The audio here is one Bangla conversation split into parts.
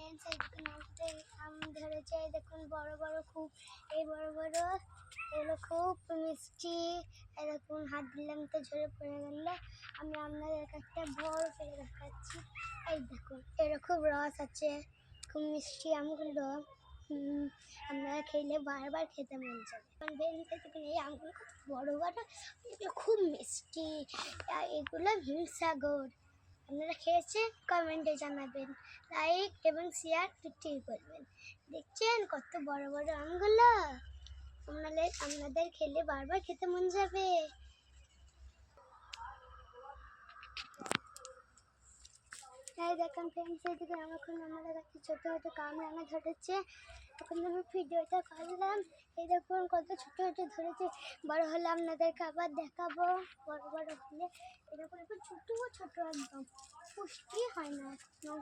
ফ্রেন্ডস, এই আম ধরেছে, দেখুন বড় বড় খুব, এই বড় বড় এগুলো খুব মিষ্টি। এরকম হাত দিলাম তো ঝরে পড়ে গেল। আমি আপনাদের একটা বড় করে দেখাচ্ছি। এই দেখুন এরকম রস আছে, খুব মিষ্টি আমগুলো। আপনারা খেলে বারবার খেতে মন যাবে। এই আমগুলো খুব বড় বড়, এগুলো খুব মিষ্টি। এগুলো হিমসাগর। আপনারা খেয়েছেন? কমেন্টে জানাবেন। লাইক এবং শেয়ার দুটোই করবেন। দেখছেন কত বড় বড় আমগুলো? আপনাদের খেলে বারবার খেতে মন যাবে। তাই দেখেন ফ্রেন্ডস, এদিকে আমাদের কাছে ছোটো ছোটো কামরাঙা ধরেছে। এখন আমি ভিডিওটা করলাম। এই দেখুন কত ছোটো ছোটো ধরেছে। বড় হলে আপনাদেরকে আবার দেখাবো। বড় বড় হলে এরকম একটু ছোটো ছোটো, একদম পুষ্টি হয় না একদম।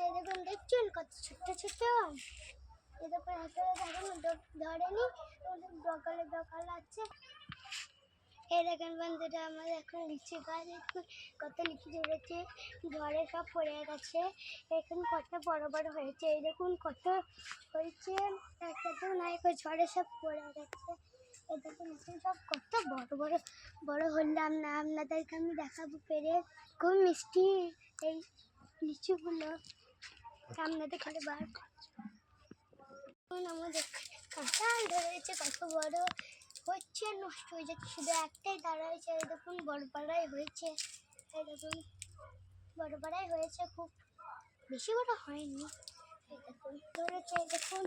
এই দেখুন দেখছেন কত ছোট্ট ছোট। এই দেখুন একটা ধরেনি, ডকালে ডকাল আছে। এই দেখেন বন্ধুরা, আমার এখন লিচু গাছ, কত লিচু ধরেছে, ঝড়ে সব পড়ে গেছে। এখন কত বড় বড় হয়েছে, এই দেখুন কত হয়েছে। একটাতেও নাই, ঝড়ে সব পড়ে গেছে। এই দেখুন সব কত বড় বড় বড় হলাম না, আপনাদেরকে আমি দেখাবো পেরে। খুব মিষ্টি এই লিচুগুলো, আপনাদের খালি বার আমাদের কাঁঠাল ধরেছে, কত বড় হচ্ছে, নষ্ট হয়ে যাচ্ছে, শুধু একটাই দাঁড়াইছে। এই দেখুন বড় পাড়াই হয়েছে। এই দেখুন বড় পাড়াই হয়েছে, খুব বেশি বড় হয়নি। এই দেখুন ধরেছে, এই দেখুন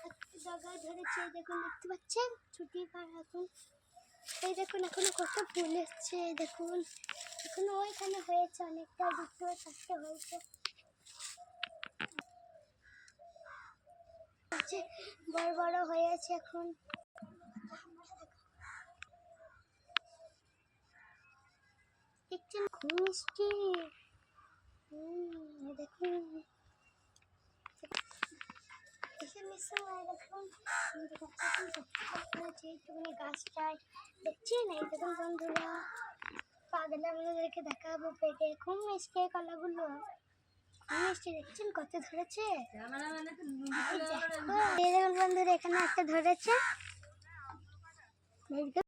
একটা জায়গায় ধরেছে। এই দেখুন দেখতে পাচ্ছেন ছুটি পাড়া। এখন এই দেখুন এখনো কত ফুল এসছে। এই দেখুন এখনো ওইখানে হয়েছে অনেকটা, দুটো চারটে হয়েছে। বড় বড় হয়েছে এখন। দেখছেন খুব মিষ্টি। দেখুন গাছটায় দেখছেন। এই দেখুন বন্ধুরা, পাগলে আমাদেরকে দেখাবো পেটে। খুব মিষ্টি কলাগুলো, মিষ্টি। দেখছেন কত ধরেছে। এই দেখুন বন্ধুরা, এখানে একটা ধরেছে।